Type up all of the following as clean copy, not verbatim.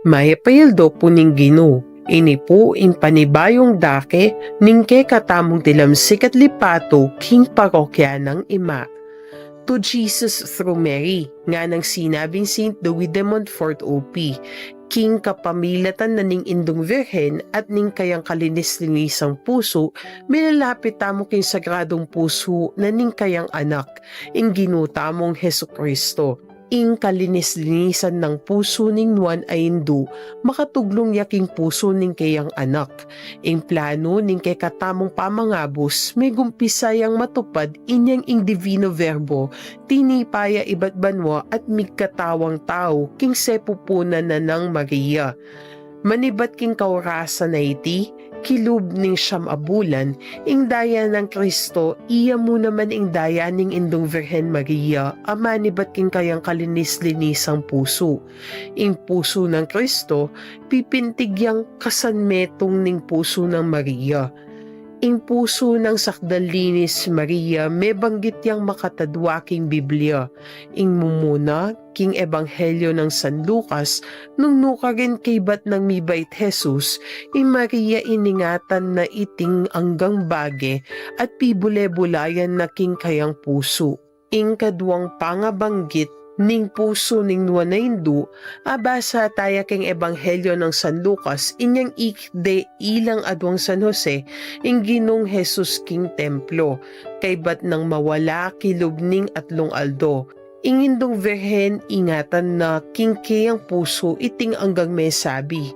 Mayapayaldo po ning Ginoo. Ini po in panibayong dake ning kay katamong tilamsik at lipato king parokya ng ima. To Jesus through Mary, nga nang sinabing Saint Louis de Montfort OP, king kapamilatan na ning indong virhen at ning kayang kalinis-linisang puso, milalapit tamo king sagradong puso na ning kayang anak, ing ginutamong Hesu Kristo. Ing kalinis-linisan ng puso ning nuan ay hindu, makatuglong yaking puso ning kayang anak. Ing plano ning kay katamong pamangabos, may gumpisayang matupad inyang ing divino verbo, tinipaya iba't banwa at migkatawang tao, king sepupunan na ng Maria. Manibat king kaurasan na iti, kilub ning siyam abulan, ing daya ng Kristo, iya mo naman ing daya ning indong Virhen Maria, amanibat king kayang kalinis-linisang puso. Ing puso ng Kristo, pipintigyang kasanmetong ning puso ng Maria. Ing puso ng sakdalinis Maria, may banggit yang makatadwa king Biblia. Ing mumuna, king Ebanghelyo ng San Lucas, nung nuka rin kay bat ng mibait Jesus, ing Maria iningatan na iting anggang bage at pibule-bulayan na king kayang puso. Ing kadwang pangabanggit, ning puso ning nuwan na hindu, abasa taya king Ebanghelyo ng San Lucas, inyang ikde ilang adwang San Jose, ing ginong Jesus king templo, kay bat nang mawala kilubning atlong aldo. Ing indong virhen ingatan na king kayang puso iting anggang may sabi.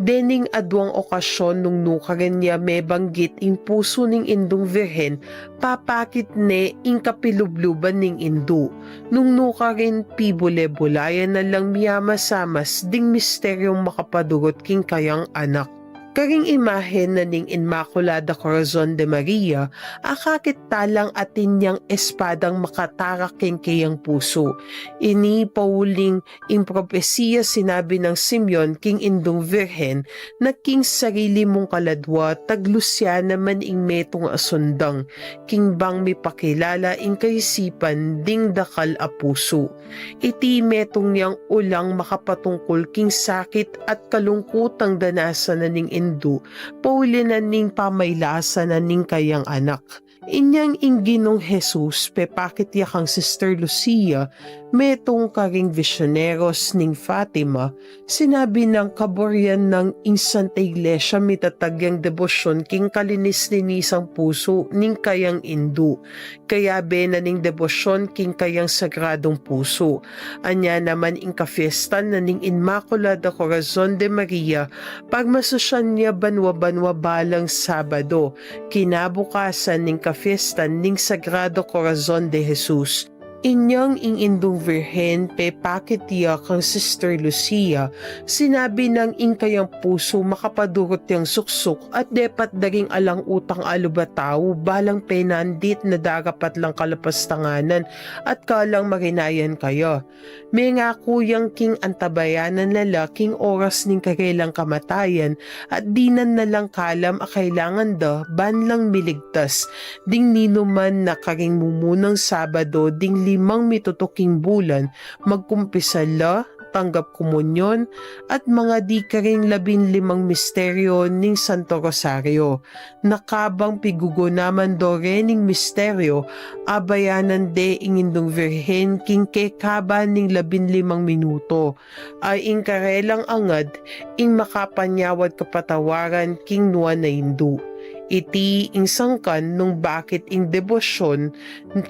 Dening adwang okasyon nung nukaren niya may banggit ing puso ning indong virhen, papakit ne ing kapilubluban ning indu. Nung nukaren pibule-bulayan na lang miyamasamas ding misteryong makapadurot king kayang anak. Karing imahen na ning Inmaculada Corazon de Maria, akakit talang atin niyang espadang makatarak king kayang puso. Ini pauling ing propesiya sinabi ng Simeon king indong virhen, na king sarili mong kaladwa taglusya naman ing metong asundang, king bang mipakilala ing kaisipan ding dakal a puso. Iti metong niyang ulang makapatungkol king sakit at kalungkutang danasan na ning indu, paulinan ning pamaylasa na ning kayang anak. Inyang ingginong Jesus, pepakit yakang Sister Lucia, metong karing visioneros ning Fatima, sinabi ng kaboryan ng Insanta Iglesia mitatagyang debosyon king kalinis-linisang puso ning kayang indu. Kaya bena ning debosyon king kayang sagradong puso. Anya naman ing kafiestan na ning Inmaculada Corazon de Maria, pagmasosyan niya banwa-banwa balang Sabado, kinabukasan ning kafiestan ning Sagrado Corazon de Jesus. Inyang ing indong virhen pepakit tiya kang Sister Lucia, sinabi ng ing kayang puso makapadurot yang suksok at depat daring alang utang alubataw balang penandit na darapat lang kalapastanganan at kalang marinayan kayo. May nga kuyang king antabayanan lala king oras ning karelang kamatayan at dinan na lang kalam a kailangan da banlang miligtas, ding ninuman na karing mumunang Sabado ding limang mitutuking bulan, magkumpisala, tanggap komunyon, at mga di karing 15 misteryo ning Santo Rosario. Nakabang pigugunaman do ning misteryo, abayanan de ingindong virhen king kekaba ning 15 minuto, ay ing karelang angad, ing makapanyawad kapatawaran king nuan na hindu. Iti insangkan nung bakit ing debosyon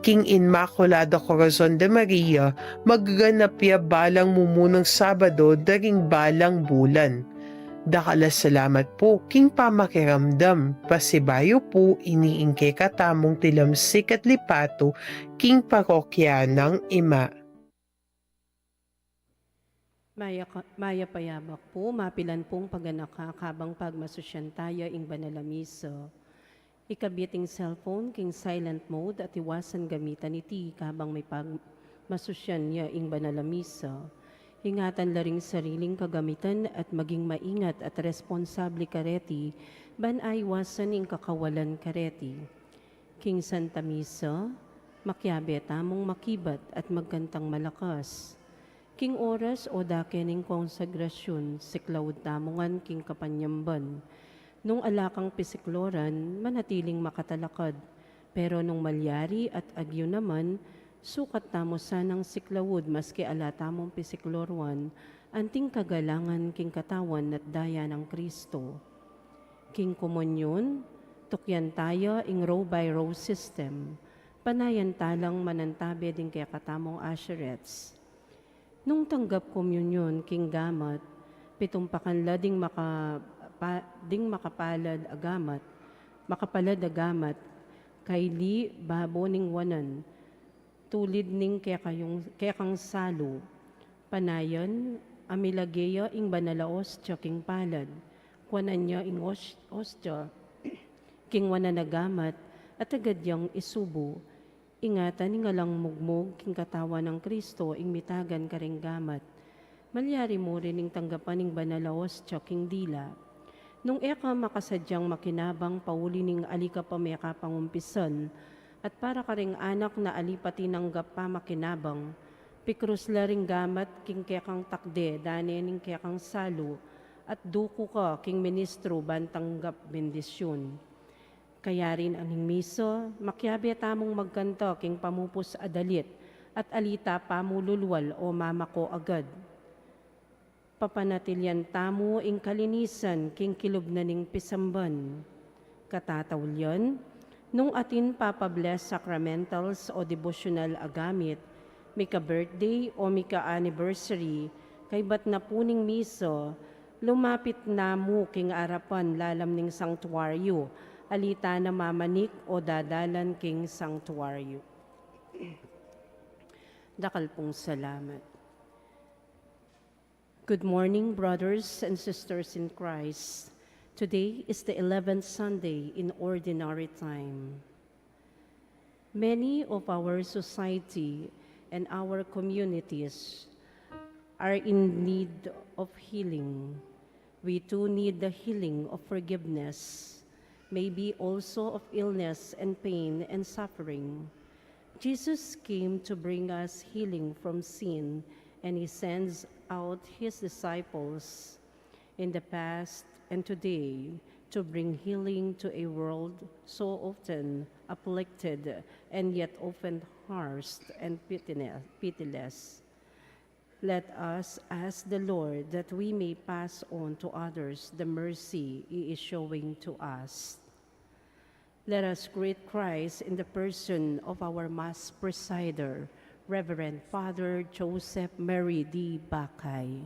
king Inmaculada Corazon de Maria magganap ya balang mumunang Sabado daring balang bulan. Dakala salamat po king pamakiramdam, pasibayo po iniingke katamong tilamsik at lipato king parokya ng ima. Maya payabak po, mapilan pong paganaka kabang pagmasusyan tayo ing banalamiso. Ikabiting cellphone king silent mode at iwasan gamitan iti kabang may pagmasusyan niya ing banalamiso. Ingatan laring sariling kagamitan at maging maingat at responsable kareti, ban ay iwasan ing kakawalan kareti. King Santa Misa, makyabe tamong makibat at magkantang malakas. King oras o dakening konsagrasyon, siklawod tamongan king kapanyamban. Nung alakang pisikloran, manatiling makatalakad. Pero nung malyari at agyo naman, sukat tamo sanang siklawod maski alata mong pisiklorwan, anting kagalangan king katawan at daya ng Kristo. King komunyon, tukyan tayo ing row by row system, panayan talang manantabi din kaya katamong asherets. Nung tanggap komunyon king gamat, pitumpakanla ding makapalad agamat, kayli babo ning wanan, tulid ning kaya kang salo, panayan, amilageya ing banalaos tya king palad, kwanan niya ing ostya, king wanan agamat, at agadyang isubo, ingatan nga lang mugmog king katawan ng Kristo ing mitagan karing gamat. Malyari mo rin ing tanggapan ing banalaos tya king dila. Nung eka makasadyang makinabang pauli ning alika pa meka pangumpisan, at para karing anak na alipati nanggap pa makinabang, pikrus la ring gamat king kekang takde, dane ning kekang salo, at duko ka king ministro bantanggap bendisyon. Kaya rin ang miso, makyabe tamong magkanto king pamupos adalit, at alita pamululwal o mamako agad. Papanatilyan tamo ing kalinisan king kilubnaning pisamban. Katatawlyan, nung atin papabless sacramentals o devotional agamit, mika birthday o mika anniversary, kay bat na puning miso, lumapit na mo king arapan lalam ning sanktuaryo, alita na mamanik o dadalan king sanktuaryo. Dakal pong salamat. Good morning, brothers and sisters in Christ. Today is the 11th Sunday in Ordinary Time. Many of our society and our communities are in need of healing. We too need the healing of forgiveness, maybe also of illness and pain and suffering. Jesus came to bring us healing from sin, and he sends out his disciples in the past and today to bring healing to a world so often afflicted and yet often harsh and pitiless. Let us ask the Lord that we may pass on to others the mercy he is showing to us. Let us greet Christ in the person of our Mass presider, Reverend Father Joseph Mary D. Bacay.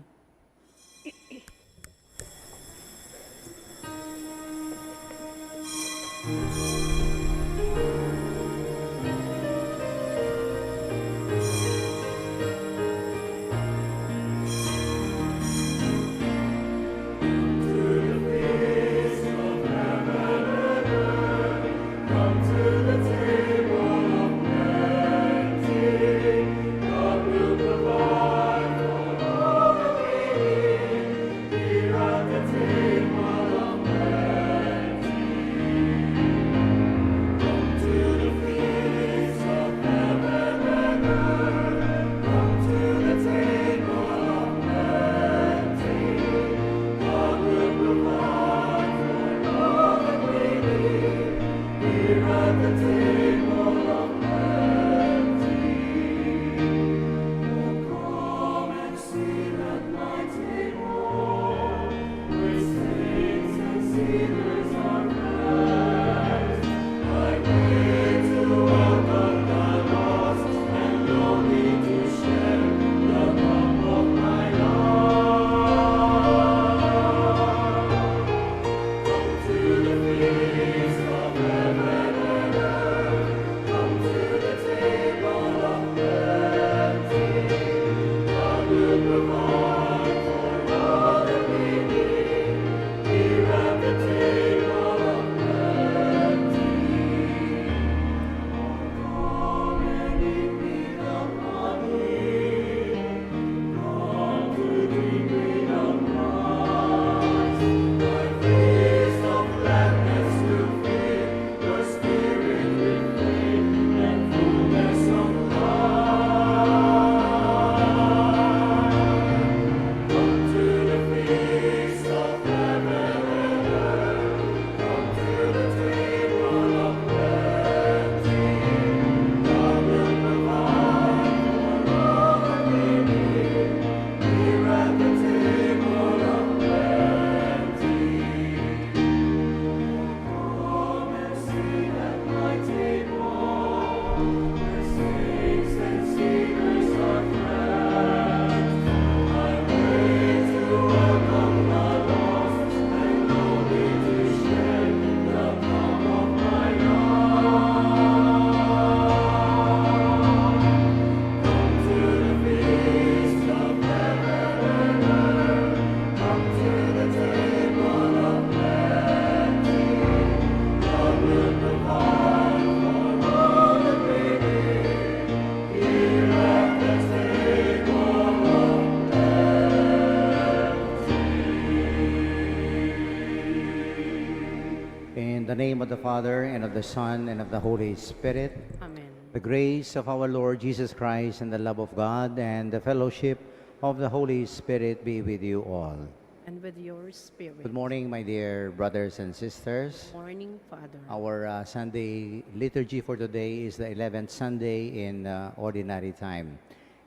In the name of the Father, and of the Son, and of the Holy Spirit, Amen. the grace of our Lord Jesus Christ, and the love of God, and the fellowship of the Holy Spirit be with you all. And with your spirit. Good morning, my dear brothers and sisters. Morning, Father. Our Sunday liturgy for today is the 11th Sunday in Ordinary Time.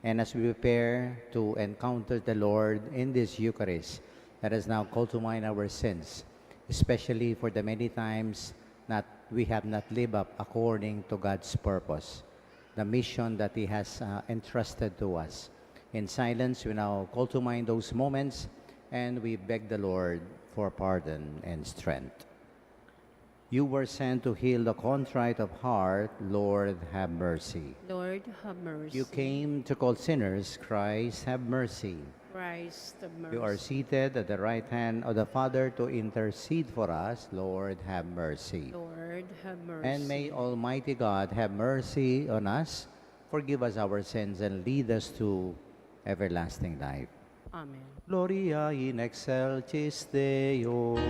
And as we prepare to encounter the Lord in this Eucharist, let us now call to mind our sins, especially for the many times that we have not lived up according to God's purpose, the mission that He has entrusted to us. In silence, we now call to mind those moments, and we beg the Lord for pardon and strength. You were sent to heal the contrite of heart. Lord, have mercy. Lord, have mercy. You came to call sinners. Christ, have mercy. Christ, have mercy. You are seated at the right hand of the Father to intercede for us. Lord, have mercy. Lord, have mercy. And may Almighty God have mercy on us, forgive us our sins, and lead us to everlasting life. Amen. Gloria in excelsis Deo.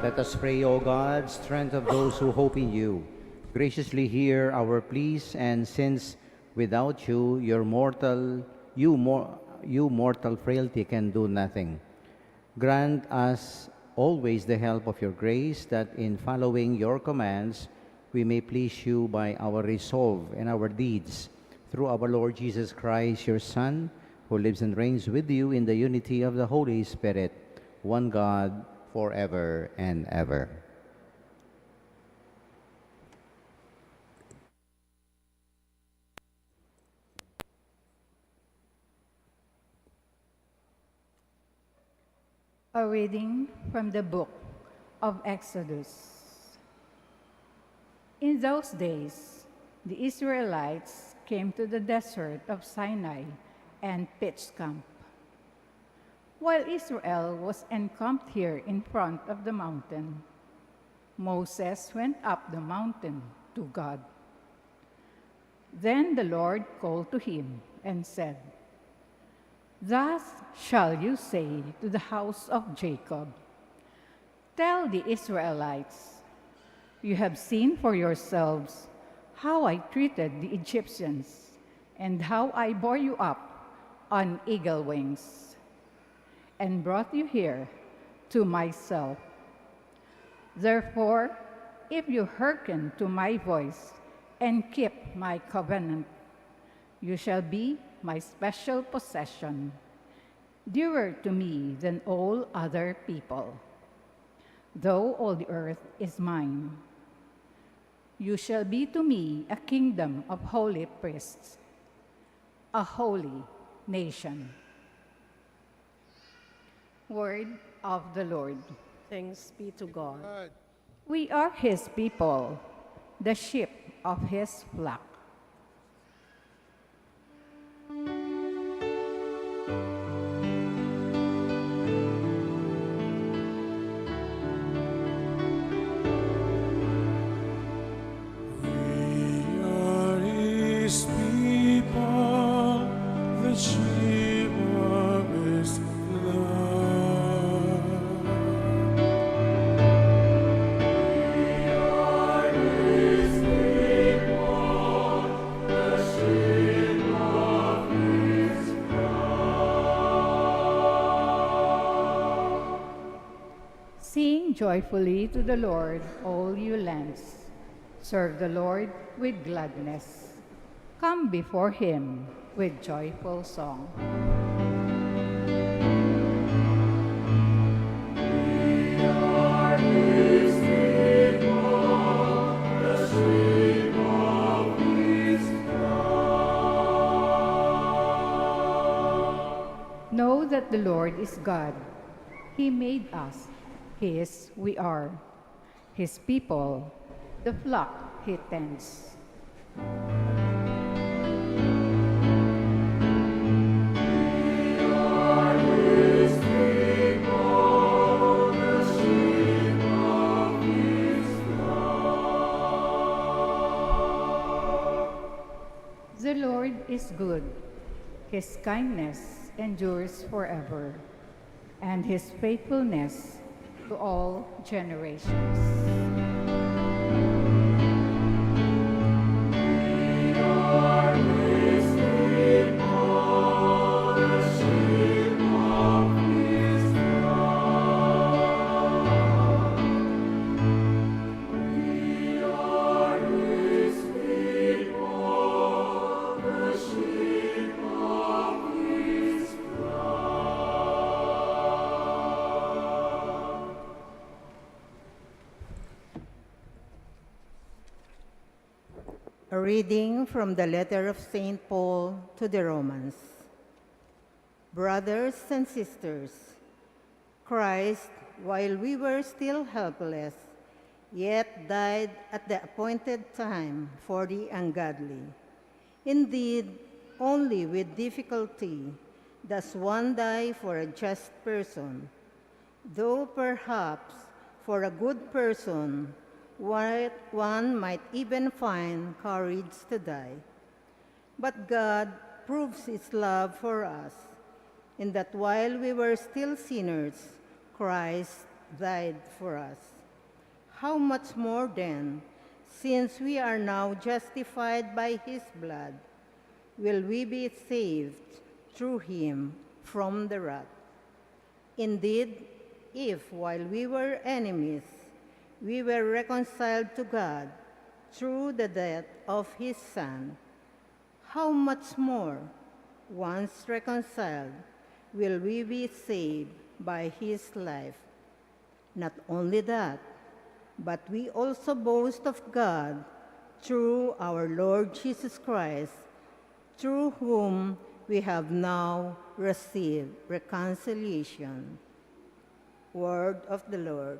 Let us pray, O God, strength of those who hope in you. Graciously hear our pleas, and since without you, you mortal frailty can do nothing, grant us always the help of your grace, that in following your commands, we may please you by our resolve and our deeds. Through our Lord Jesus Christ, your Son, who lives and reigns with you in the unity of the Holy Spirit, one God, forever and ever. A reading from the book of Exodus. In those days, the Israelites came to the desert of Sinai and pitched camp. While Israel was encamped here in front of the mountain, Moses went up the mountain to God. Then the Lord called to him and said, "Thus shall you say to the house of Jacob, tell the Israelites, you have seen for yourselves how I treated the Egyptians and how I bore you up on eagle wings and brought you here to myself. Therefore, if you hearken to my voice and keep my covenant, you shall be my special possession, dearer to me than all other people. Though all the earth is mine, you shall be to me a kingdom of holy priests, a holy nation." Word of the Lord. Thanks be to God. We are his people, the sheep of his flock. His people, the sheep of his flock. We are his people, the sheep of his flock. Sing joyfully to the Lord, all you lands. Serve the Lord with gladness. Come before him with joyful song. We are his people, the sheep of his flock. Know that the Lord is God. He made us. His we are. His people, the flock he tends. The Lord is good. His kindness endures forever, and his faithfulness to all generations. We are his people, the sheep of his flock. We are his people, the sheep of his flock. A reading from the letter of St. Paul to the Romans. Brothers and sisters, Christ, while we were still helpless, yet died at the appointed time for the ungodly. Indeed, only with difficulty does one die for a just person, though perhaps for a good person one might even find courage to die. But God proves his love for us, in that while we were still sinners, Christ died for us. How much more then, since we are now justified by his blood, will we be saved through him from the wrath? Indeed, if while we were enemies, we were reconciled to God through the death of his Son, how much more, once reconciled, will we be saved by his life? Not only that, but we also boast of God through our Lord Jesus Christ, through whom we have now received reconciliation. Word of the Lord.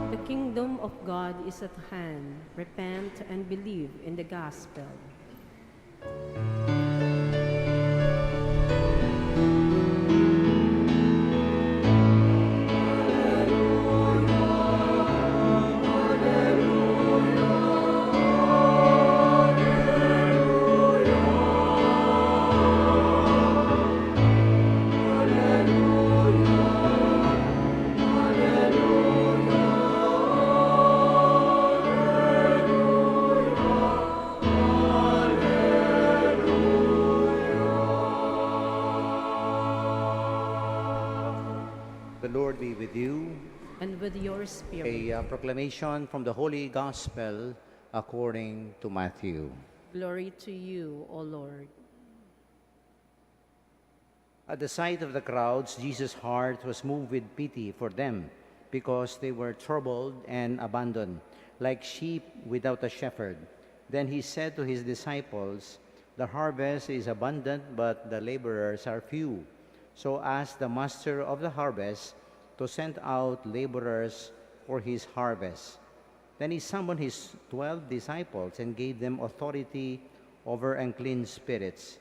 The kingdom of God is at hand. Repent and believe in the gospel. The Lord be with you. And with your spirit. A proclamation from the Holy Gospel according to Matthew. Glory to you, O Lord. At the sight of the crowds, Jesus' heart was moved with pity for them because they were troubled and abandoned, like sheep without a shepherd. Then he said to his disciples, "The harvest is abundant, but the laborers are few. So ask the master of the harvest to send out laborers for his harvest." Then he summoned his 12 disciples and gave them authority over unclean spirits,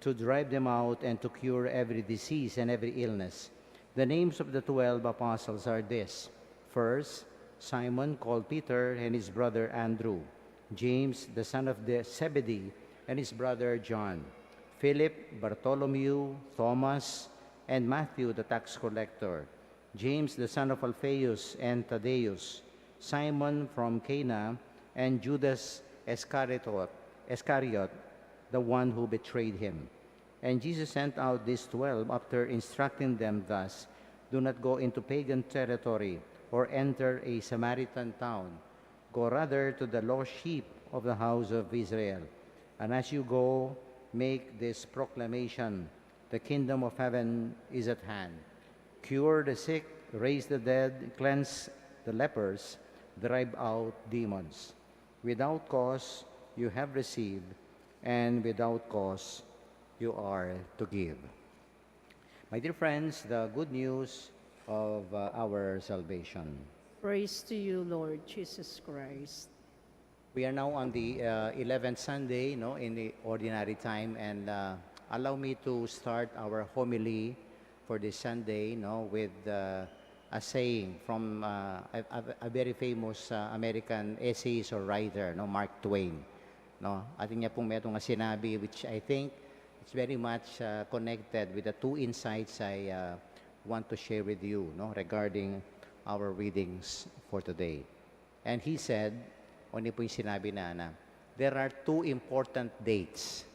to drive them out and to cure every disease and every illness. The names of the 12 apostles are this: first, Simon called Peter and his brother Andrew, James the son of Zebedee and his brother John, Philip, Bartholomew, Thomas, and Matthew the tax collector, James the son of Alphaeus and Thaddeus, Simon from Cana, and Judas Iscariot, the one who betrayed him. And Jesus sent out these 12 after instructing them thus: "Do not go into pagan territory or enter a Samaritan town. Go rather to the lost sheep of the house of Israel. And as you go, make this proclamation: the kingdom of heaven is at hand. Cure the sick, raise the dead, cleanse the lepers, drive out demons. Without cause you have received, and without cause you are to give." My dear friends, the good news of our salvation. Praise to you, Lord Jesus Christ. We are now on the 11th Sunday, no, in the ordinary time, and allow me to start our homily for this Sunday, no, with a saying from a very famous American essayist or writer, no, Mark Twain. No, atin niya pong metong nga sinabi, which I think it's very much connected with the two insights I want to share with you, no, regarding our readings for today. And he said, ano po yung sinabi na, there are two important dates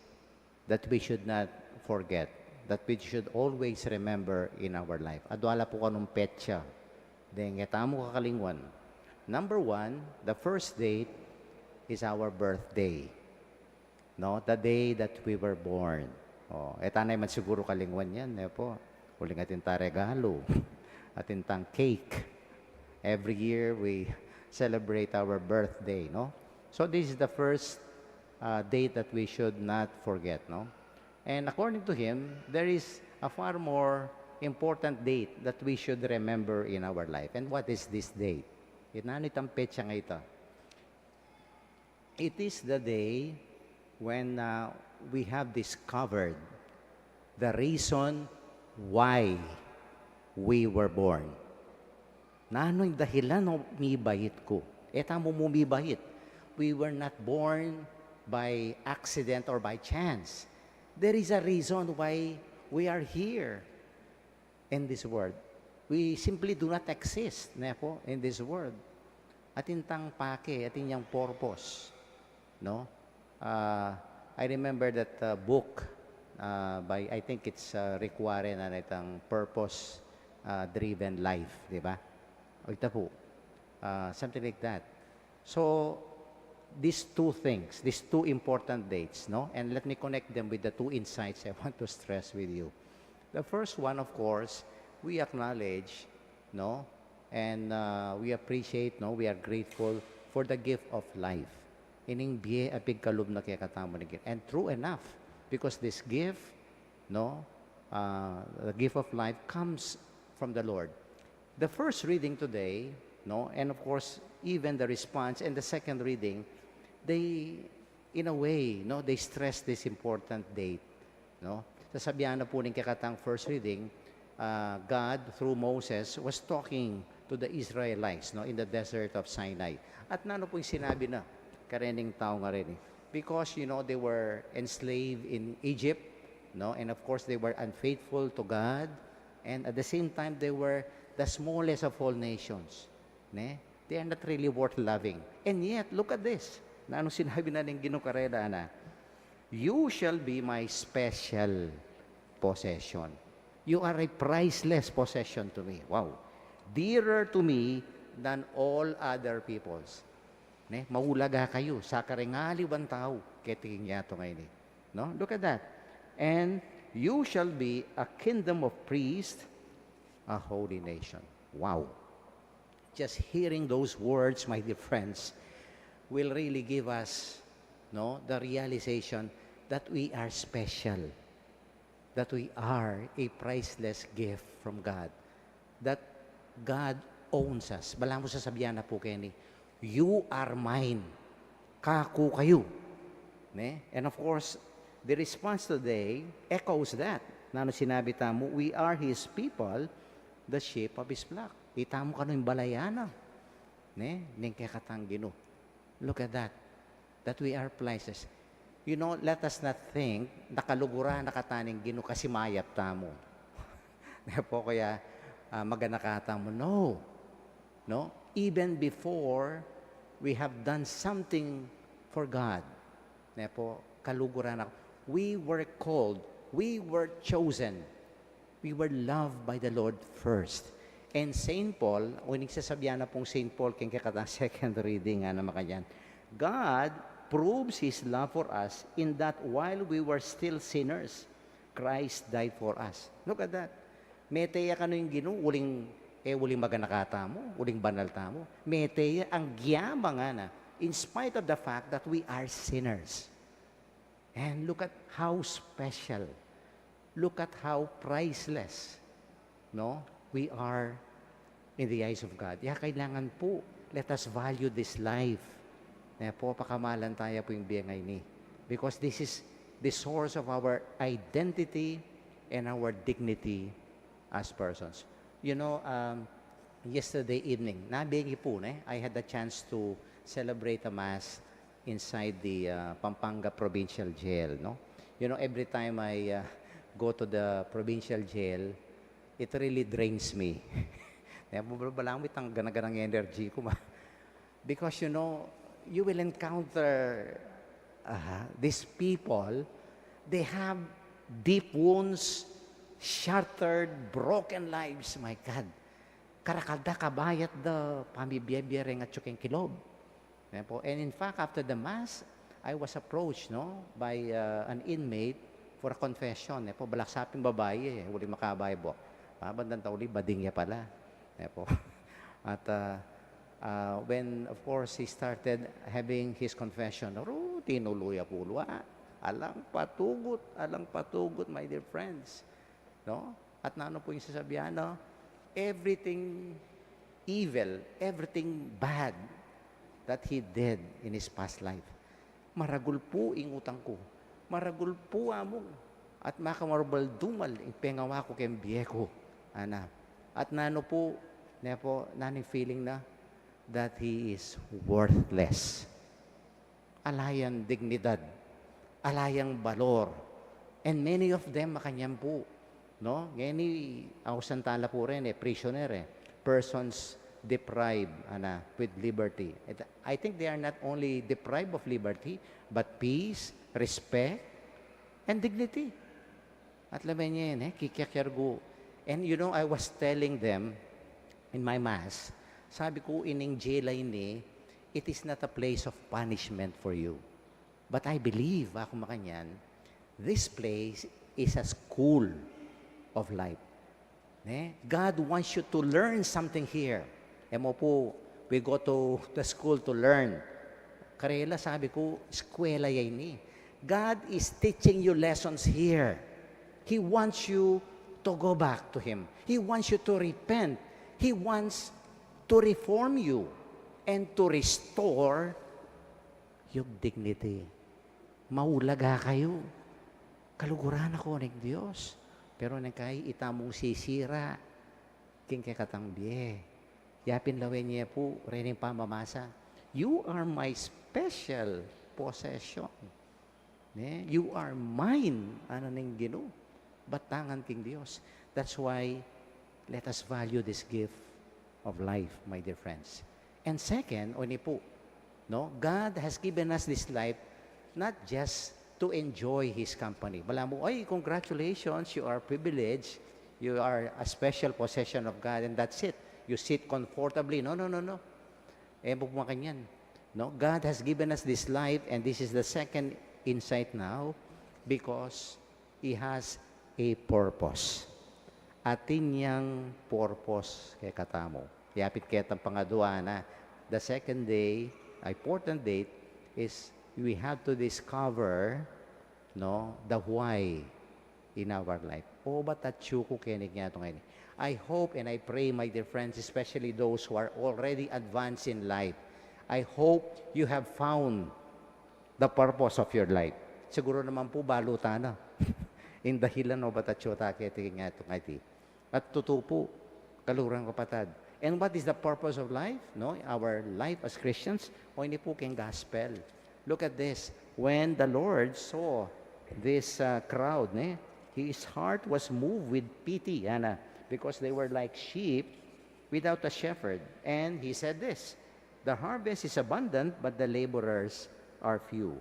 that we should not forget, that we should always remember in our life. Adwala po kanong petsa. Then, mo kakalingwan. Number one, the first date is our birthday. No, the day that we were born. Tanay man siguro kalingwan yan, po. Uling atin ta regalo, atin tang cake. Every year we celebrate our birthday, no? So this is the first date that we should not forget, no? And according to him, there is a far more important date that we should remember in our life. And what is this date? Inanit ang petsa nga ito. It is the day when we have discovered the reason why we were born. Na ano yung dahilan ng umibahit ko? Tamo mumibahit. We were not born by accident or by chance. There is a reason why we are here in this world. We simply do not exist po, in this world. Atin tang pake, atin yung purpose. No? I remember that book by, I think it's Rick Warren, na itang Purpose Driven Life, di ba? O ito po, something like that. So, these two things, these two important dates, no? And let me connect them with the two insights I want to stress with you. The first one, of course, we acknowledge, no? And we appreciate, no? We are grateful for the gift of life. Ining biye apig kalub na kaya katamo ni. And true enough, because this gift, no, the gift of life comes from the Lord. The first reading today, no, and of course, even the response and the second reading, they, in a way, no, they stress this important date, no. Sasabihan na po ng kakatang first reading, God, through Moses, was talking to the Israelites, no, in the desert of Sinai. At nano po yung sinabi na, karening tao nga rin. Because, you know, they were enslaved in Egypt, no? And of course, they were unfaithful to God. And at the same time, they were the smallest of all nations. Ne? They are not really worth loving. And yet, look at this. Na anong sinabi na ng ginukarela na, you shall be my special possession. You are a priceless possession to me. Wow. Dearer to me than all other peoples. Ne, maulaga kayo sa karengaliwan tao keting yato ngayon. No? Look at that. And you shall be a kingdom of priests, a holy nation. Wow. Just hearing those words, my dear friends, will really give us, no, the realization that we are special, that we are a priceless gift from God, that God owns us. Balang mo sasabihan na po kayo ni, you are mine. Kaku kayo. Ne? And of course, the response today echoes that. Nano sinabi tamo, we are His people, the sheep of His flock. Itamo ka yung balayana. Ne? Ning kakatang gino. Look at that. That we are places. You know, let us not think, nakalugura, nakataning gino kasi mayap tamo. Po kaya maganakata mo. No. No? Even before we have done something for God. Po, kaluguran ako. We were called, we were chosen, we were loved by the Lord first. And St. Paul, o nagsasabihan na pong St. Paul, kaya kakata second reading nga naman kanyan, God proves His love for us in that while we were still sinners, Christ died for us. Look at that. Meteya ka no yung uling maganakata mo, uling banal tamo. Meteya ang giyama nga na, in spite of the fact that we are sinners. And look at how special, look at how priceless, no, we are in the eyes of God. Kailangan po, let us value this life. Po, pakamalan tayo po yung biyangay ni. Because this is the source of our identity and our dignity as persons. You know, yesterday evening, nabigi po, I had the chance to celebrate a mass inside the Pampanga Provincial Jail, no? You know, every time I go to the provincial jail, it really drains me. Balang ang ganaganang energy ko. Because, you know, you will encounter these people, they have deep wounds, shattered, broken lives, my God. Karakalda kabayat da pamibiyabiyareng at tsuking kilob. And in fact, after the Mass, I was approached, no, by an inmate for a confession. Po, balaksaping babae uli makabaybo. Bandang tauli, bading niya pala. Po. At when, of course, he started having his confession, tinuluya pulwa. Alang patugot, my dear friends. No? At naano po yung sasabihan, no? Everything evil, everything bad that he did in his past life. Maragul po ing utang ko. Maragul po among. At makamarbal dumal ing pengawa ko kem bieko. Ana. At nano po, naning feeling na that he is worthless. Alayang dignidad. Alayang balor. And many of them makanyang po. No? Ngayon ako santala po rin, prisoner persons deprived with liberty. I think they are not only deprived of liberty, but peace, respect, and dignity. At laman niya yun, kikiakirgo. And I was telling them in my mass, sabi ko, ining jailay ni, it is not a place of punishment for you. But I believe, ako makanyan, this place is a school of life. God wants you to learn something here. Mo po, we go to the school to learn. Karela, sabi ko, eskwela yan ni. God is teaching you lessons here. He wants you to go back to Him. He wants you to repent. He wants to reform you and to restore yung dignity. Maulaga kayo. Kaluguran ako ng Diyos. Pero nagkay itamong sisira, king kakatangbiye. Yapin lawen niya po, rening pamamasa. You are my special possession. You are mine, ning Ginoo. Batangan king Dios. That's why, let us value this gift of life, my dear friends. And second, po, God has given us this life, not just to enjoy His company. Wala mo, congratulations, you are privileged, you are a special possession of God, and that's it. You sit comfortably. No. Kanyan. No? God has given us this life, and this is the second insight now, because He has a purpose. Atin niyang purpose kay katamo. Yapit ketang pangadua na, the second day, important date, is we have to discover the why in our life. O ba't ko kenig nga ito ngayon? I hope and I pray, my dear friends, especially those who are already advanced in life, I hope you have found the purpose of your life. Siguro naman po baluta na. In dahilan o ba't kenig nga ito ngayon. At totoo po, kalurang kapatad. And what is the purpose of life? Our life as Christians, o hindi po keng gospel. Look at this. When the Lord saw this crowd, His heart was moved with pity, because they were like sheep without a shepherd. And He said this, the harvest is abundant, but the laborers are few.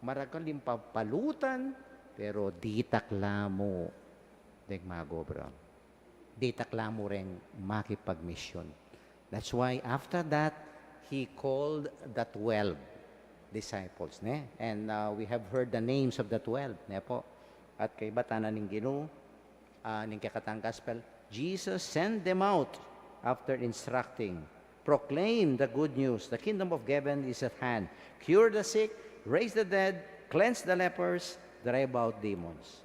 Maragaling papalutan, pero di taklamo. Degmago, bro. Di taklamo rin makipagmisyon. That's why after that, He called the 12 disciples. And we have heard the names of the 12. Po. At kay batanan ng Ginoo, ning kakatang gospel, Jesus sent them out after instructing, proclaim the good news, the kingdom of heaven is at hand, cure the sick, raise the dead, cleanse the lepers, drive out demons.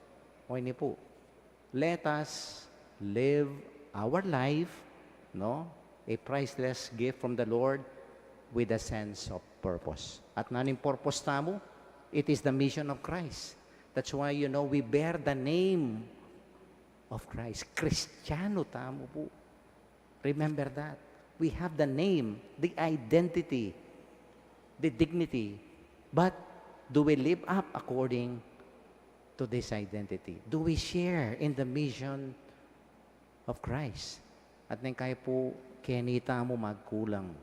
O ini po, let us live our life, a priceless gift from the Lord, with a sense of purpose. At naning purpose tamo, it is the mission of Christ. That's why, we bear the name of Christ. Kristiyano tamo po. Remember that. We have the name, the identity, the dignity. But do we live up according to this identity? Do we share in the mission of Christ? At nang kaya po, kenita mo magkulang.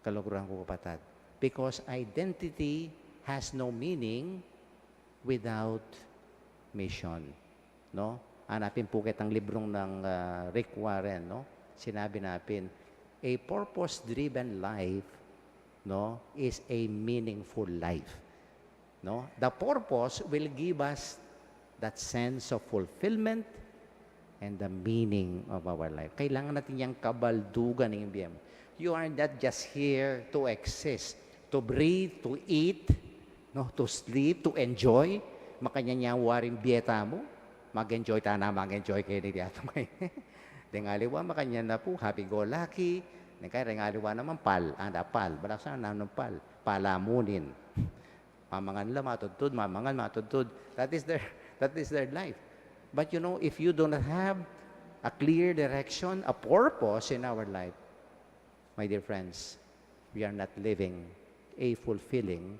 Kaluguran ko kapatid. Because identity has no meaning without mission. Hanapin po kitang librong ng Rick Warren. Sinabi natin, a purpose-driven life is a meaningful life. The purpose will give us that sense of fulfillment and the meaning of our life. Kailangan natin yung kabaldugan ng BM. You are not just here to exist, to breathe, to eat, no, to sleep, to enjoy. Makanya waring bieta mo, mag-enjoy na, mag-enjoy kayo ni Diato kayo. Dengaliwa, makanya na po, happy-go-lucky. Kaya dengaliwa naman, pal, balaksan na ng palamunin. Mamangan lang, matudtud. That is their life. But you know, if you do not have a clear direction, a purpose in our life, my dear friends, we are not living a fulfilling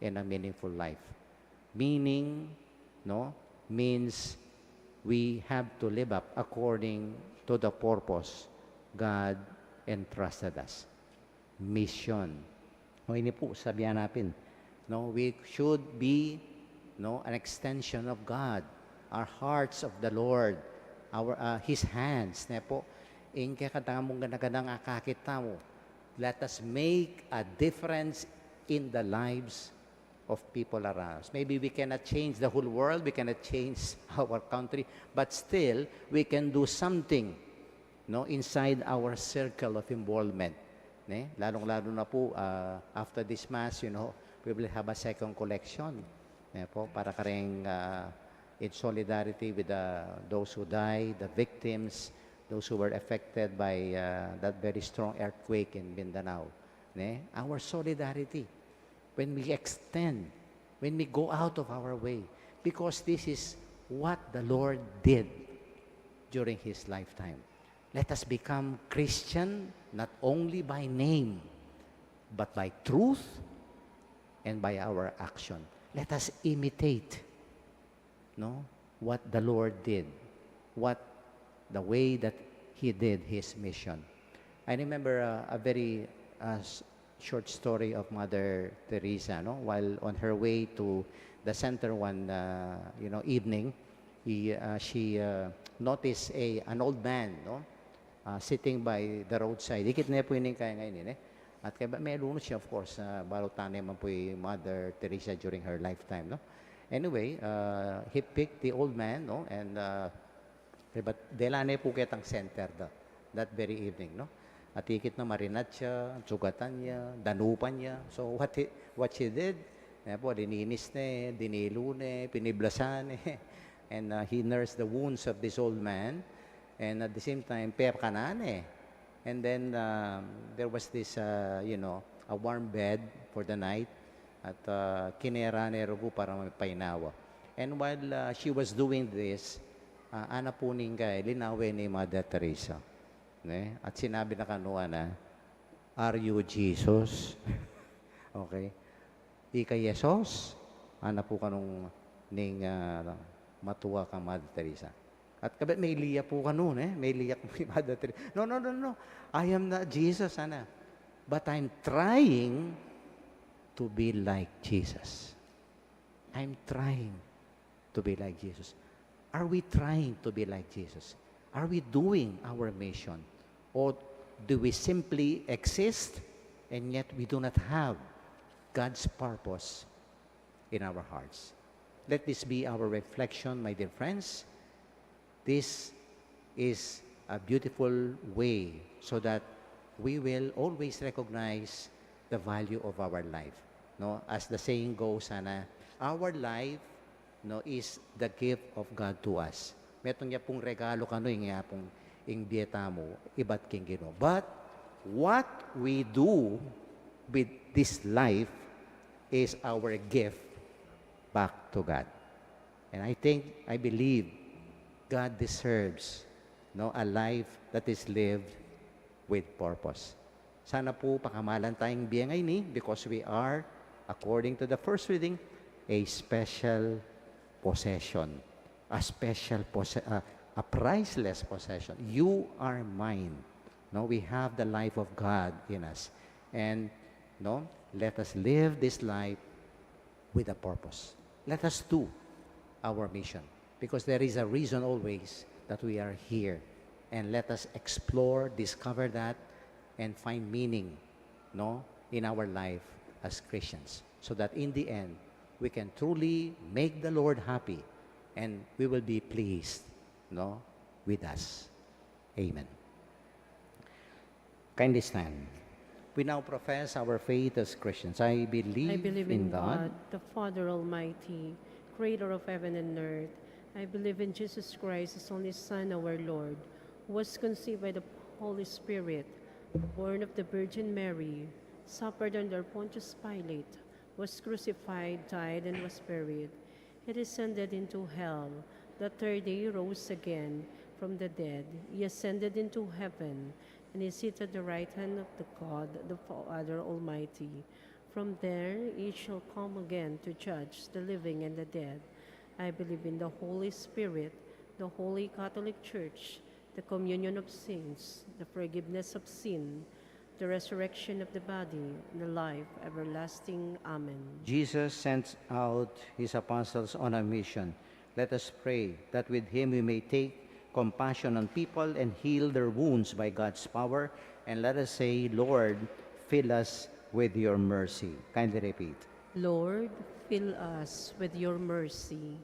and a meaningful life. Meaning, no, means we have to live up according to the purpose God entrusted us. Mission. O ini po, sabihan natin, no, we should be, no, an extension of God. Our hearts of the Lord, His hands, ne po, in kakatamong ganang akakita mo. Let us make a difference in the lives of people around us. Maybe we cannot change the whole world, we cannot change our country, but still, we can do something, no, inside our circle of involvement. Ne? Lalong-lalo na po, after this Mass, you know, we will have a second collection. Ne po, para kareng in solidarity with those who died, the victims, those who were affected by that very strong earthquake in Mindanao. Ne? Our solidarity, when we extend, when we go out of our way, because this is what the Lord did during His lifetime. Let us become Christian not only by name, but by truth and by our action. Let us imitate, no, what the Lord did, the way that He did His mission. I remember a very short story of Mother Teresa, no, while on her way to the center one, evening, she noticed an old man, no, sitting by the roadside. Ikit na po yun kaya ngayon, At kaya may lunod siya, of course, barutan naman po yung Mother Teresa during her lifetime, no. Anyway, he picked the old man, no, and but delane po kitang center that very evening, no. At ikit na marinat siya, sugatan niya, danupan niya. So what she did, po, dininis na, dinilo na, piniblasan and he nursed the wounds of this old man. And at the same time, kanan And then there was this, a warm bed for the night. At kinera ni Rugo para painawa. And while she was doing this, ana po kay linawin ni Mother Teresa. At sinabi na kanua na, "Are you Jesus?" Okay. Ika Yesos, ana po kanong ning matuwa ka Mother Teresa. At kabit may liya po kanun, may liya po Mother Teresa. No. I am not Jesus, ana. But I'm trying to be like Jesus. I'm trying to be like Jesus. Are we trying to be like Jesus? Are we doing our mission? Or do we simply exist and yet we do not have God's purpose in our hearts? Let this be our reflection, my dear friends. This is a beautiful way so that we will always recognize the value of our life. No, as the saying goes, our life, no, is the gift of God to us. Metong niya pong regalo kano nga pong ingbieta mo, iba't king Ginoo. But what we do with this life is our gift back to God. And I believe God deserves, no, a life that is lived with purpose. Sana po pakamalan tayong biyangay ni because we are, according to the first reading, a special possession. A priceless possession. You are mine. No, we have the life of God in us. And no, let us live this life with a purpose. Let us do our mission. Because there is a reason always that we are here. And let us explore, discover that, and find meaning, no, in our life as Christians. So that in the end, we can truly make the Lord happy and we will be pleased, no, with us. Amen. Kindly stand. We now profess our faith as Christians. I believe, I believe in God, the Father Almighty, creator of heaven and earth. I believe in Jesus Christ, his only Son, our Lord, who was conceived by the Holy Spirit, born of the Virgin Mary, suffered under Pontius Pilate, was crucified, died, and was buried. He descended into hell. The third day he rose again from the dead. He ascended into heaven, and is seated at the right hand of the God, the Father Almighty. From there he shall come again to judge the living and the dead. I believe in the Holy Spirit, the Holy Catholic Church, the communion of saints, the forgiveness of sin, the resurrection of the body, and the life everlasting. Amen. Jesus sent out his apostles on a mission. Let us pray that with him we may take compassion on people and heal their wounds by God's power. And let us say, Lord, fill us with your mercy. Kindly repeat. Lord, fill us with your mercy.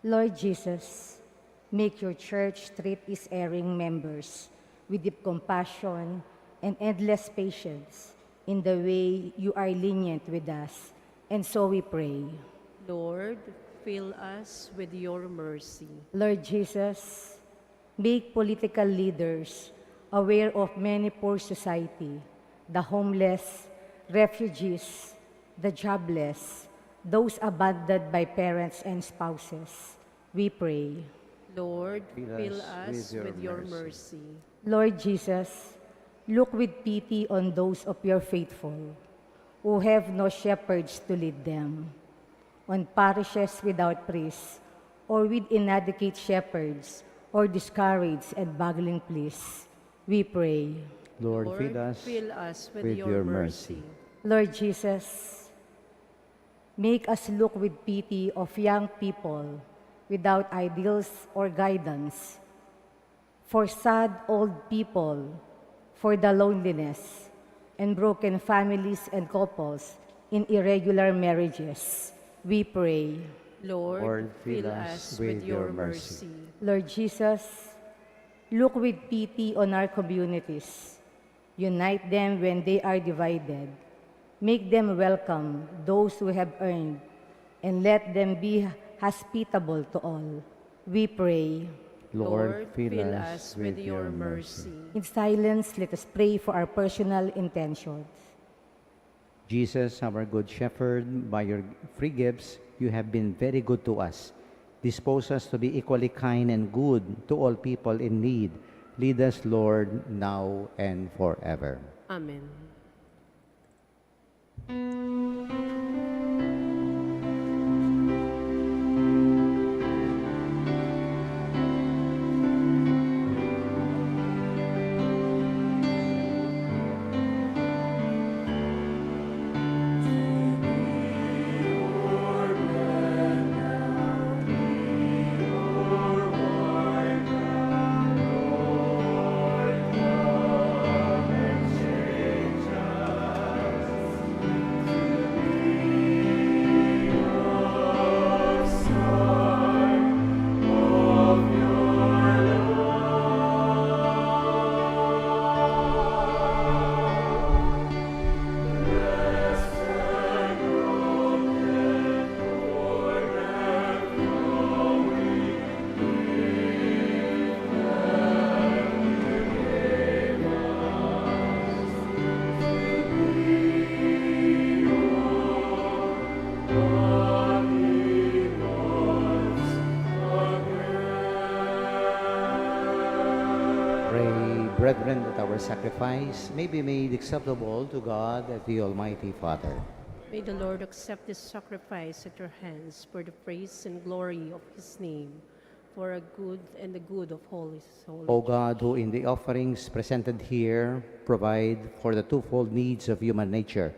Lord Jesus, make your church treat its erring members with deep compassion and endless patience in the way you are lenient with us. And so we pray. Lord, fill us with your mercy. Lord Jesus, make political leaders aware of many poor society, the homeless, refugees, the jobless, those abandoned by parents and spouses. We pray. Lord, Fill fill us us with with your your mercy. mercy. Lord Jesus, look with pity on those of your faithful who have no shepherds to lead them, on parishes without priests, or with inadequate shepherds, or discouraged and boggling pleas. We pray. Lord, Lord, fill us with your mercy. Lord Jesus, make us look with pity of young people without ideals or guidance, for sad old people, for the loneliness, and broken families and couples in irregular marriages. We pray. Lord, fill us with your mercy. Lord Jesus, look with pity on our communities. Unite them when they are divided. Make them welcome those who have earned, and let them be hospitable to all. We pray. Lord, fill us with your mercy. In silence, let us pray for our personal intentions. Jesus, our good shepherd, by your free gifts, you have been very good to us. Dispose us to be equally kind and good to all people in need. Lead us, Lord, now and forever. Amen. Brethren, that our sacrifice may be made acceptable to God, the Almighty Father. May the Lord accept this sacrifice at your hands for the praise and glory of his name, for a good and the good of holy soul. O God, who in the offerings presented here provide for the twofold needs of human nature,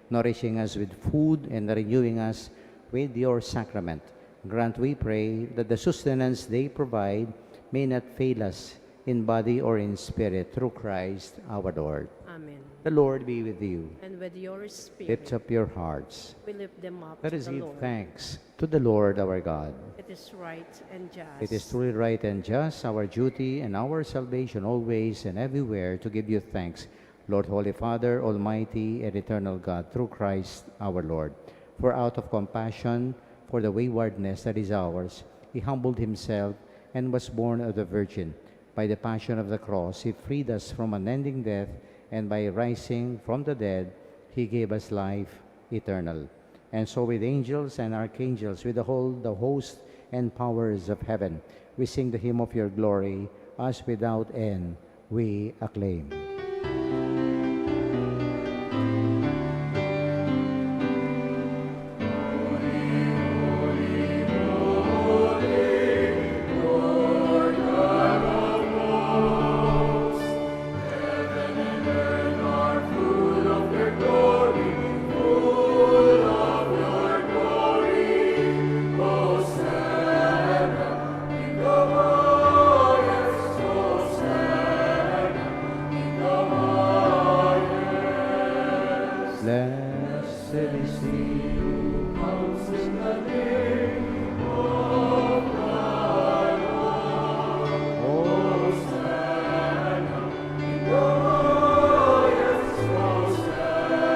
nourishing us with food and renewing us with your sacrament, grant, we pray, that the sustenance they provide may not fail us in body or in spirit, through Christ our Lord. Amen. The Lord be with you. And with your spirit, Lift up your hearts. we lift them up Let to us the give Lord. thanks to the Lord our God. It is right and just. It is truly right and just, our duty and our salvation always and everywhere to give you thanks, Lord, Holy Father, Almighty and eternal God, through Christ our Lord. For out of compassion for the waywardness that is ours, he humbled himself and was born of the Virgin. By the passion of the cross, he freed us from unending death, and by rising from the dead, he gave us life eternal. And so with angels and archangels, with the host and powers of heaven, we sing the hymn of your glory, as without end we acclaim. Blessed is he who comes in the name of the Lord. Hosanna in the highest, Hosanna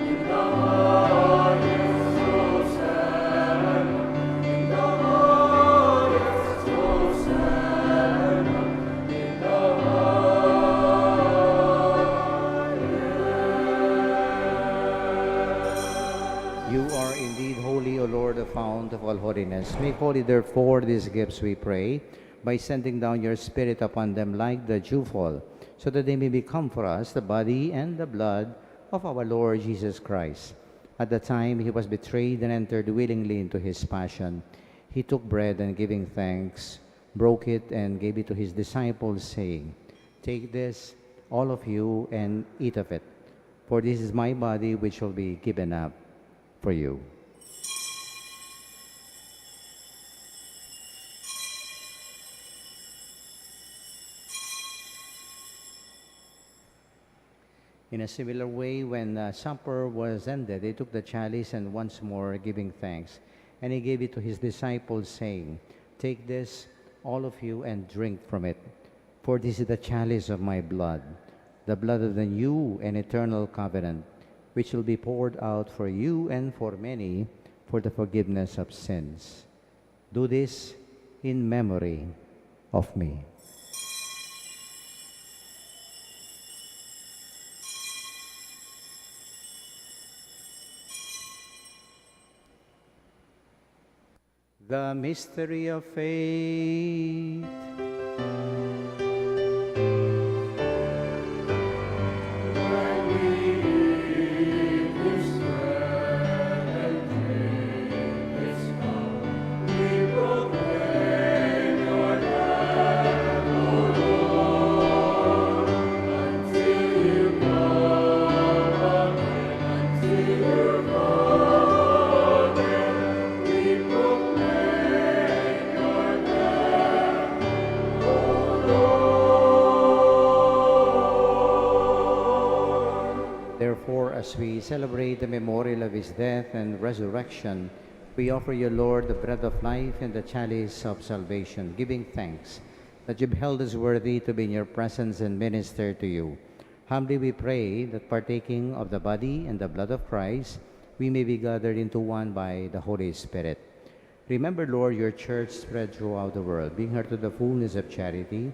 in the highest, Hosanna in the highest, Hosanna in the You are indeed holy, O Lord, the fount of all holiness. Make holy, therefore, these gifts, we pray, by sending down your Spirit upon them like the dewfall, so that they may become for us the body and the blood of our Lord Jesus Christ. At the time he was betrayed and entered willingly into his passion, he took bread and giving thanks, broke it and gave it to his disciples, saying, Take this, all of you, and eat of it, for this is my body which will be given up for you. In a similar way, when supper was ended, he took the chalice and once more giving thanks, and he gave it to his disciples, saying, Take this, all of you, and drink from it, for this is the chalice of my blood, the blood of the new and eternal covenant, which will be poured out for you and for many for the forgiveness of sins. Do this in memory of me. The mystery of faith. Therefore, as we celebrate the memorial of his death and resurrection, we offer you, Lord, the bread of life and the chalice of salvation, giving thanks that you've held us worthy to be in your presence and minister to you. Humbly we pray that partaking of the body and the blood of Christ, we may be gathered into one by the Holy Spirit. Remember, Lord, your church spread throughout the world, bring her to the fullness of charity,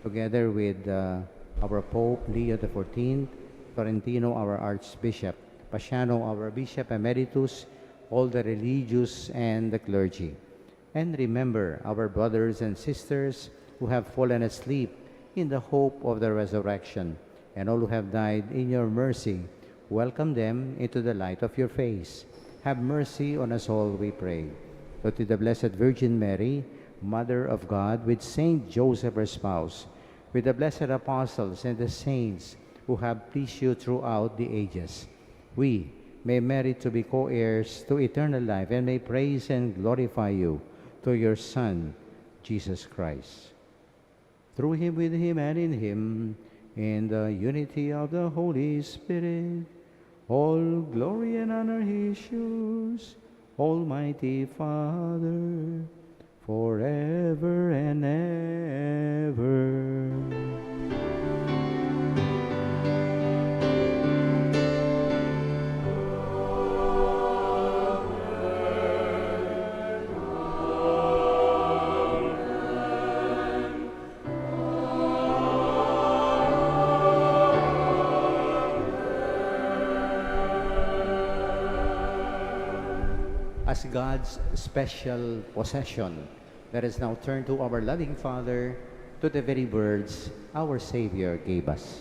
together with our Pope Leo XIV, Florentino, our Archbishop, Pasiano, our Bishop Emeritus, all the religious and the clergy. And remember our brothers and sisters who have fallen asleep in the hope of the resurrection, and all who have died in your mercy. Welcome them into the light of your face. Have mercy on us all, we pray. So to the Blessed Virgin Mary, Mother of God, with Saint Joseph, her spouse, with the blessed apostles and the saints who have pleased you throughout the ages, we may merit to be co-heirs to eternal life and may praise and glorify you through your Son, Jesus Christ. Through him, with him, and in him, in the unity of the Holy Spirit. All glory and honor he issues, Almighty Father, forever and ever. As God's special possession, let us now turn to our loving Father, to the very words our Savior gave us.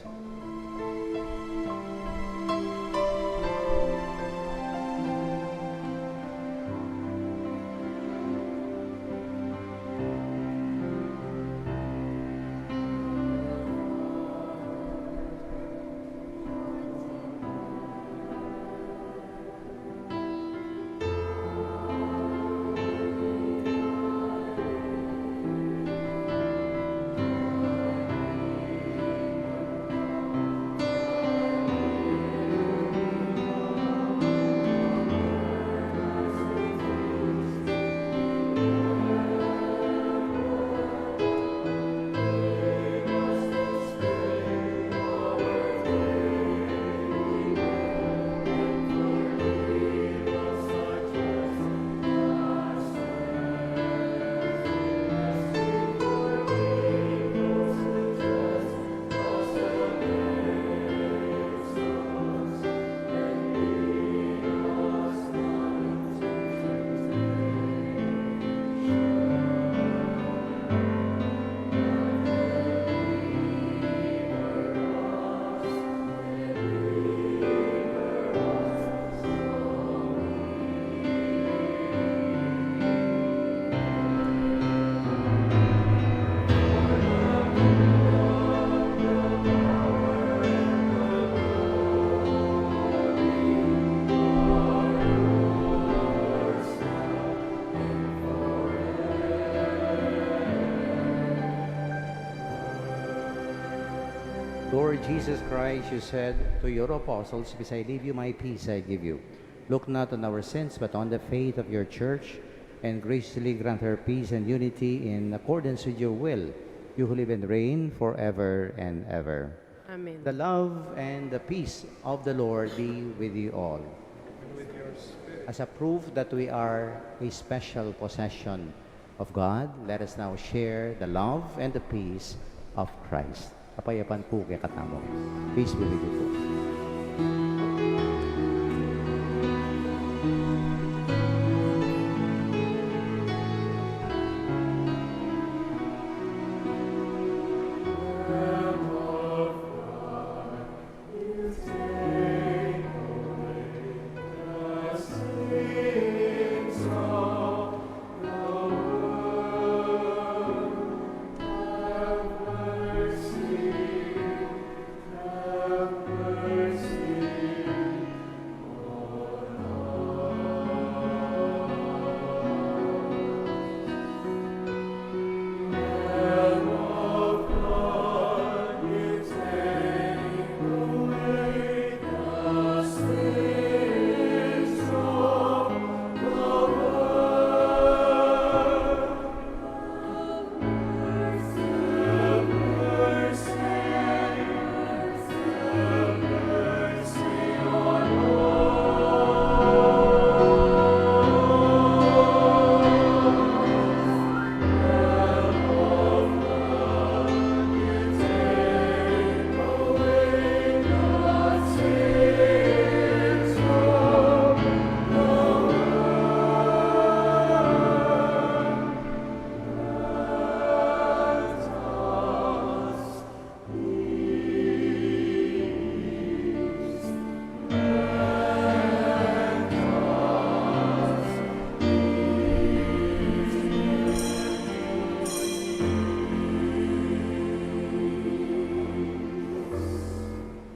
Lord Jesus Christ, you said to your apostles, "Because I leave you my peace I give you. Look not on our sins, but on the faith of your church, and graciously grant her peace and unity in accordance with your will, you who live and reign forever and ever." Amen. The love and the peace of the Lord be with you all. As a proof that we are a special possession of God, let us now share the love and the peace of Christ. Kapayapan po kay katamo. Peace be with you po.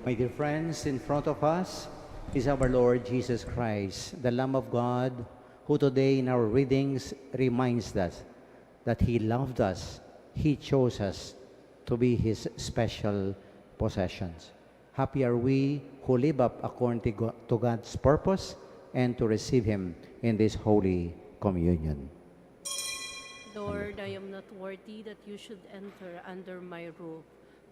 My dear friends, in front of us is our Lord Jesus Christ, the Lamb of God, who today in our readings reminds us that He loved us, He chose us to be His special possessions. Happy are we who live up according to God's purpose and to receive Him in this Holy Communion. Lord, I am not worthy that you should enter under my roof,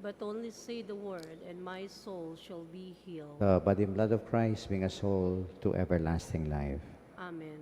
but only say the word, and my soul shall be healed. The body and blood of Christ bring us all to everlasting life. Amen.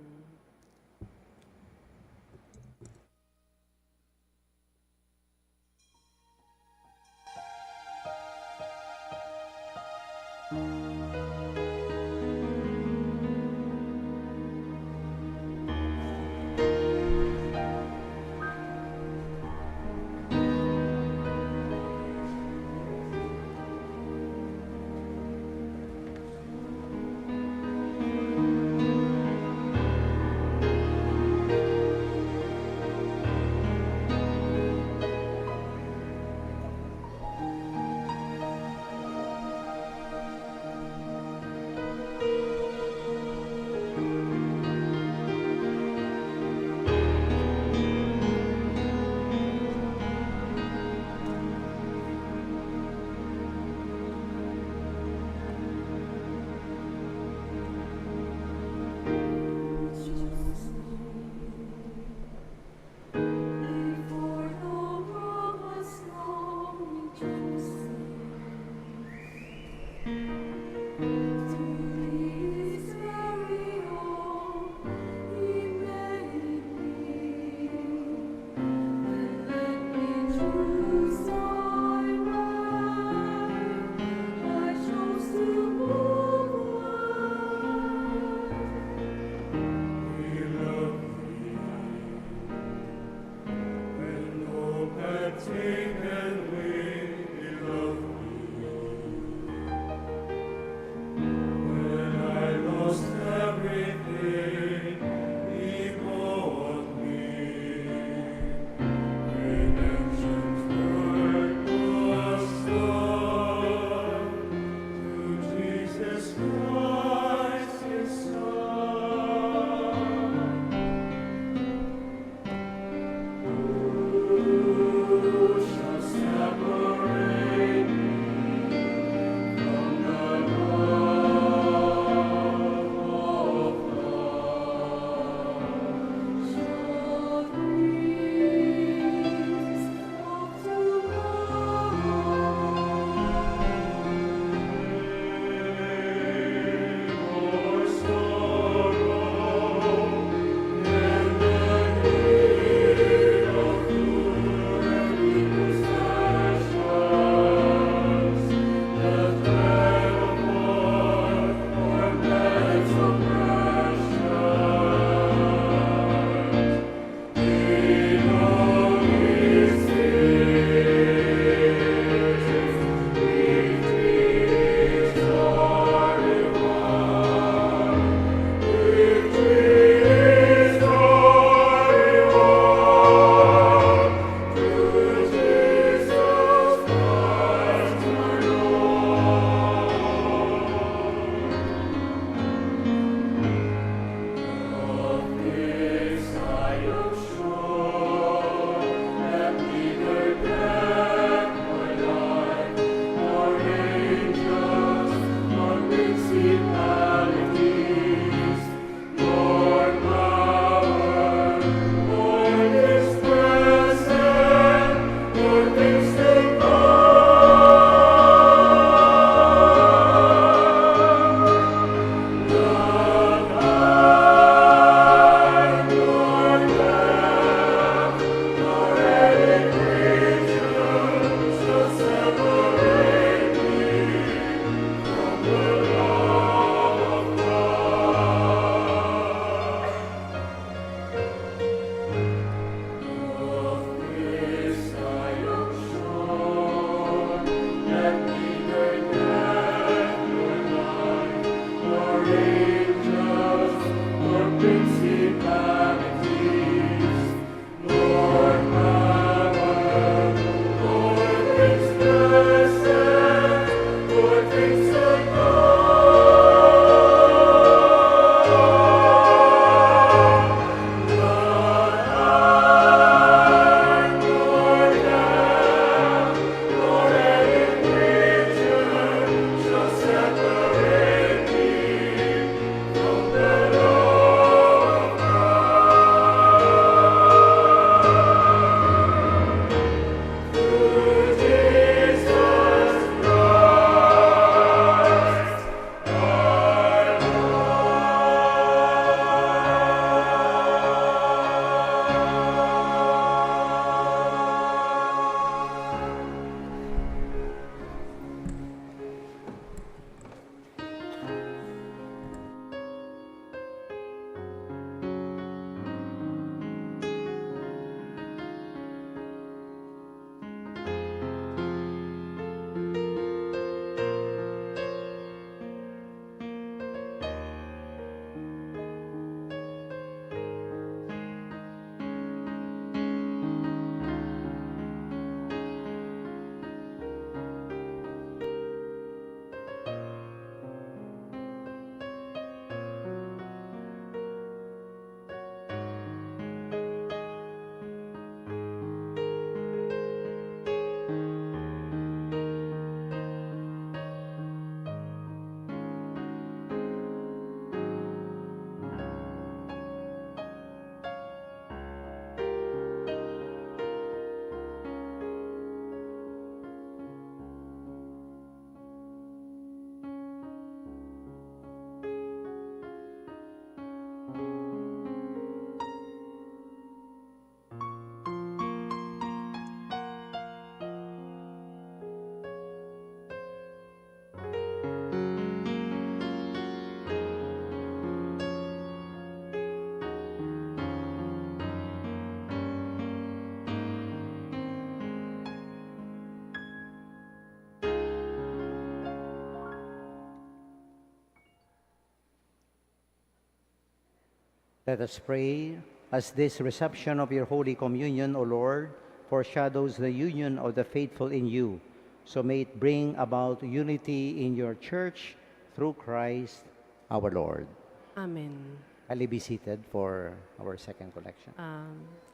Let us pray as this reception of your Holy Communion, O Lord, foreshadows the union of the faithful in you. So may it bring about unity in your church through Christ our Lord. Amen. Kindly be seated for our second collection.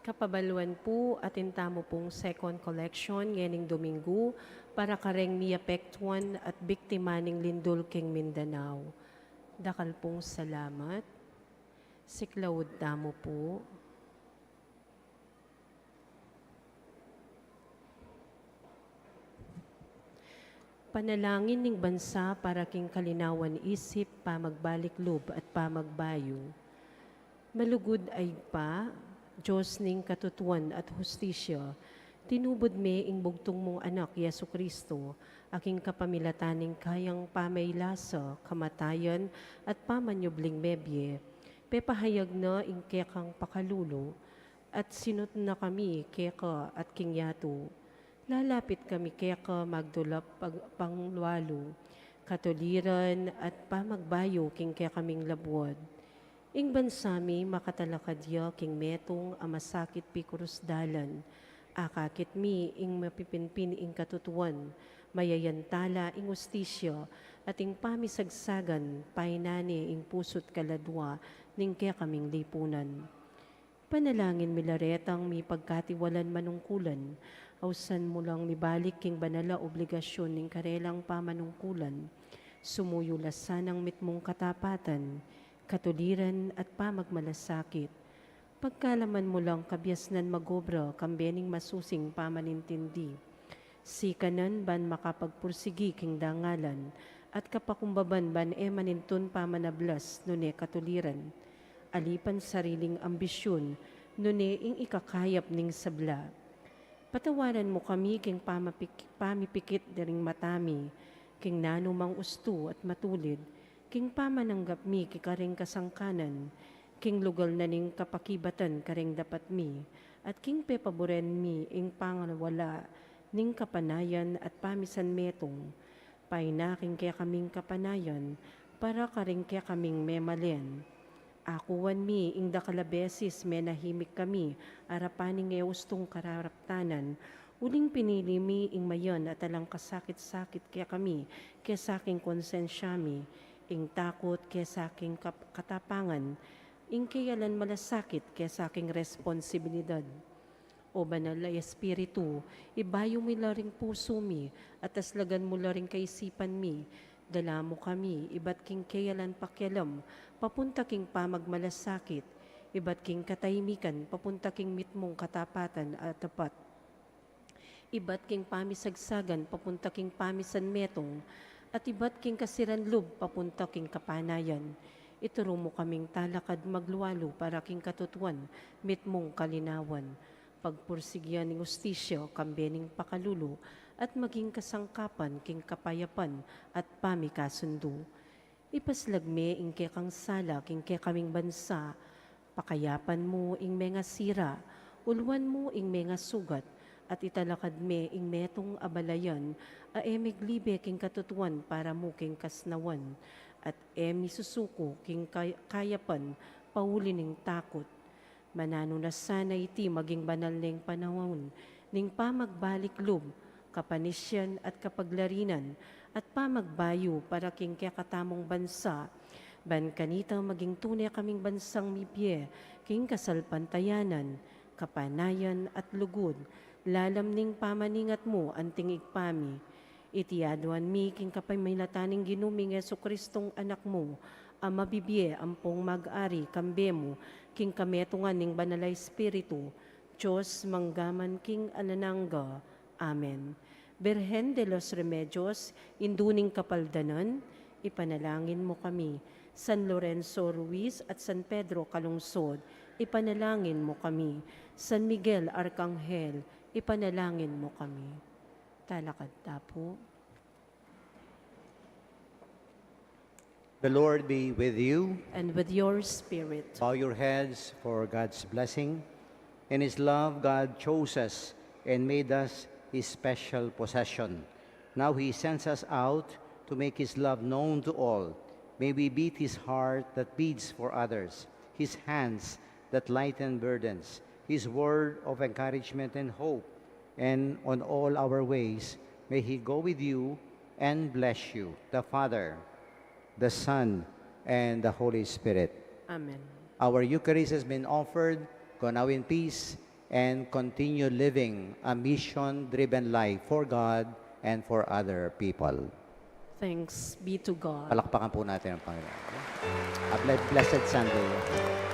Kapabaluan po atin tamo pong second collection nganing Domingo para kareng miapektuan at biktima ning lindol king Mindanao. Dakal pong salamat. Siklawod tamo po. Panalangin ning bansa para king kalinawan isip, pamagbalik loob at pamagbayo. Malugod ay pa, Diyos ning katutuan at hustisya, tinubod me ing bugtong mong anak, Yesu Kristo, aking kapamilataning kayang pamaylasa, kamatayan at pamanyubling mebye, pepahayag na ing kekang pakalulo, at sinot na kami keka at kingyato. Lalapit kami keka magdulap panglualo, katuliran at pamagbayo king kekaming labuad. Ing bansami makatalakadya king metong amasakit pikurus dalan, akakit mi ing mapipinpin ing katutuan, mayayantala ing ustisya, at ing pamisagsagan, painani ing pusot kaladwa, ning kekaming lipunan. Panalangin milaretang mi pagkatiwalan manungkulan, ausan mo lang mibalik king banala obligasyon ning karelang pamanungkulan, sumuyulasan ang mitmong katapatan, katuliran at pamagmalasakit. Pagkalaman mo lang kabyasnan magobra kambening masusing pamanintindi. Sikanan ban makapagpursigi king dangalan at kapakumbaban ban manintun pamanablas nune katuliran. Alipan sariling ambisyon nune ing ikakayap ning sabla. Patawaran mo kami king pamipikit daring matami, king nanumang usto at matulid, king pamananggap mi kikaring kasangkanan, king lugal na ning kapakibatan karing dapat mi, at king pepaboren mi ing pangawala ning kapanayan at pamisan metong, painaking kaya kaming kapanayan, para karing kaya kaming memalen. Akuan mi ing dakalabesis menahimik kami, arapaning eustong kararaptanan, uling pinili mi ing mayon at alang kasakit-sakit kaya kami, kaya saking konsensya mi, ing takot kaya saking katapangan, ing kayalan malasakit kaya saking responsibilidad. O banal ay espiritu, ibayo mi laring puso mi, at aslagan mo laring kaisipan mi, dala mo kami, ibat king kayalan pakyalam, papunta king pamagmalasakit, ibat king katahimikan, papunta king mitmong katapatan at tapat. Ibat king pamisagsagan, papunta king pamisan metong, at ibat king kasiranlub, papunta king kapanayan. Ituro mo kaming talakad magluwalo para king katutuan, mitmong kalinawan. Pagpursigyan ng ustisya, kambening pakalulo, at maging kasangkapan king kapayapan at pamikasundo. Ipaslagme ing kekang sala king kekaming bansa, pakayapan mo ing mga sira, ulwan mo ing mga sugat, at italakad me ing metong abalayan, aemiglibe king katutuan para mo king kasnawan, at susuko king kayapan, pauli ning takot. Manano na sana iti maging banal ning panahon, ning pamagbalik loob, kapanisyan at kapaglarinan, at pamagbayo para king kakatamong bansa, ban kanita maging tunay kaming bansang mipye, king kasalpantayanan, kapanayan at lugod, lalam ning pamaningat mo anting igpami. Itiaduan mi king kapamilataning ginuming Yesu Kristong anak mo, ang mabibye ampong mag-ari kambemo, king kametungan ning banalay espiritu, Diyos manggaman king ananangga. Amen. Birhen de los Remedios, induning kapaldanan, ipanalangin mo kami. San Lorenzo Ruiz at San Pedro Calungsod, ipanalangin mo kami. San Miguel Arcangel, ipanalangin mo kami. Talakad tapo. The Lord be with you. And with your spirit. Bow your heads for God's blessing. In His love, God chose us and made us His special possession. Now He sends us out to make His love known to all. May we beat His heart that beats for others. His hands that lighten burdens, His word of encouragement and hope. And on all our ways, may He go with you and bless you, the Father, the Son, and the Holy Spirit. Amen. Our Eucharist has been offered. Go now in peace and continue living a mission-driven life for God and for other people. Thanks be to God. Palakpakan po natin ang Panginoon. A blessed Sunday.